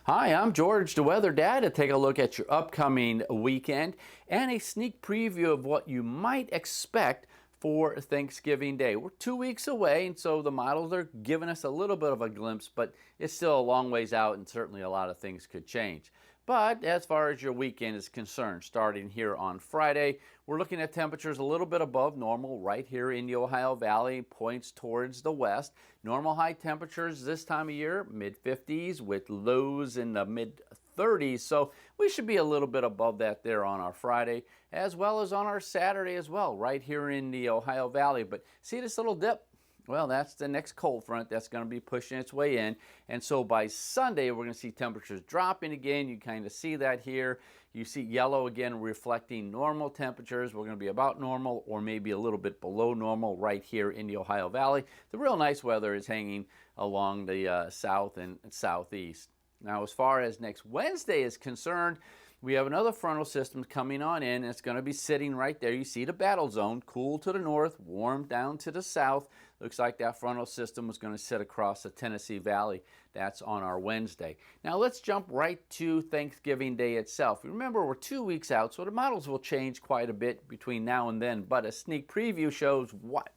Hi, I'm George, the Weather Dad, to take a look at your upcoming weekend and a sneak preview of what you might expect for Thanksgiving Day. We're 2 weeks away, and so the models are giving us a little bit of a glimpse, but it's still a long ways out, and certainly a lot of things could change. But as far as your weekend is concerned, starting here on Friday, we're looking at temperatures a little bit above normal right here in the Ohio Valley, points towards the west. Normal high temperatures this time of year, mid-50s with lows in the mid-30s. So we should be a little bit above that there on our Friday, as well as on our Saturday as well, right here in the Ohio Valley. But see this little dip? Well, that's the next cold front that's going to be pushing its way in. And so by Sunday, we're going to see temperatures dropping again. You kind of see that here. You see yellow again reflecting normal temperatures. We're going to be about normal or maybe a little bit below normal right here in the Ohio Valley. The real nice weather is hanging along the south and southeast. Now, as far as next Wednesday is concerned, we have another frontal system coming on in. It's going to be sitting right there. You see the battle zone, cool to the north, warm down to the south. Looks like that frontal system is going to sit across the Tennessee Valley. That's on our Wednesday. Now let's jump right to Thanksgiving Day itself. Remember, we're 2 weeks out, so the models will change quite a bit between now and then, but a sneak preview shows what?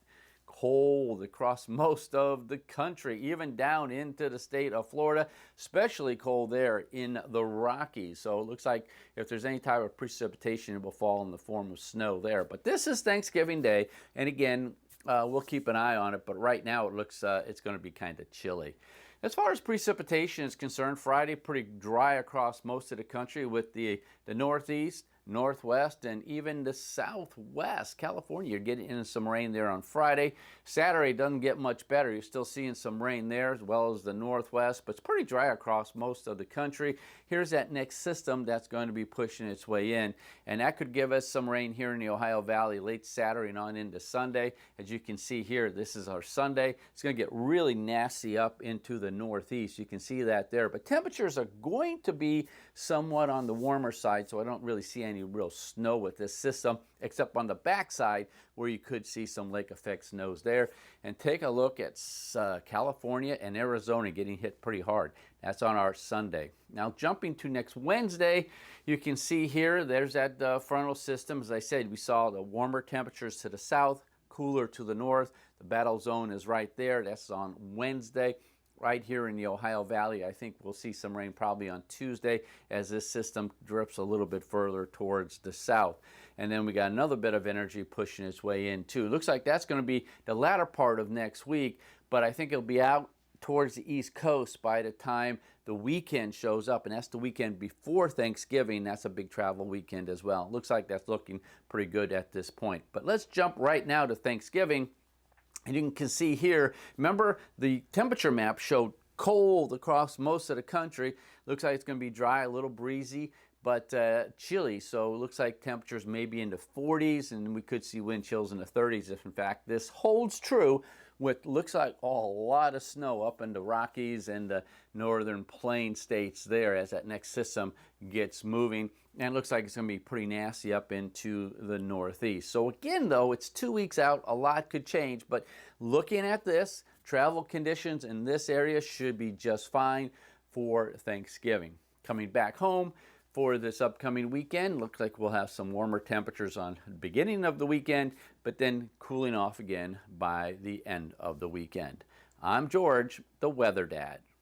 Cold across most of the country, even down into the state of Florida, especially cold there in the Rockies. So it looks like if there's any type of precipitation, it will fall in the form of snow there. But this is Thanksgiving Day, and again, we'll keep an eye on it, but right now it looks it's going to be kind of chilly. As far as precipitation is concerned, Friday pretty dry across most of the country with the northeast, northwest, and even the southwest. California, you're getting into some rain there on Friday. Saturday doesn't get much better. You're still seeing some rain there as well as the northwest, but it's pretty dry across most of the country. Here's that next system that's going to be pushing its way in, and that could give us some rain here in the Ohio Valley late Saturday and on into Sunday. As you can see here, this is our Sunday. It's going to get really nasty up into the northeast. You can see that there, but temperatures are going to be somewhat on the warmer side, so I don't really see any real snow with this system, except on the backside where you could see some lake effect snows there. And take a look at California and Arizona getting hit pretty hard. That's on our Sunday. Now jumping to next Wednesday, you can see here, there's that frontal system. As I said, we saw the warmer temperatures to the south, cooler to the north. The battle zone is right there. That's on Wednesday. Right here in the Ohio Valley, I think we'll see some rain probably on Tuesday as this system drifts a little bit further towards the south. And then we got another bit of energy pushing its way in too. Looks like that's going to be the latter part of next week, but I think it'll be out towards the East Coast by the time the weekend shows up, and that's the weekend before Thanksgiving. That's a big travel weekend as well. Looks like that's looking pretty good at this point. But let's jump right now to Thanksgiving. And you can see here, remember the temperature map showed cold across most of the country. Looks like it's going to be dry, a little breezy, but chilly. So it looks like temperatures may be in the 40s, and we could see wind chills in the 30s if in fact this holds true with looks like a lot of snow up in the Rockies and the northern plain states there as that next system gets moving. And it looks like it's going to be pretty nasty up into the northeast. So again, though, it's 2 weeks out. A lot could change. But looking at this, travel conditions in this area should be just fine for Thanksgiving. Coming back home for this upcoming weekend, looks like we'll have some warmer temperatures on the beginning of the weekend, but then cooling off again by the end of the weekend. I'm George, the Weather Dad.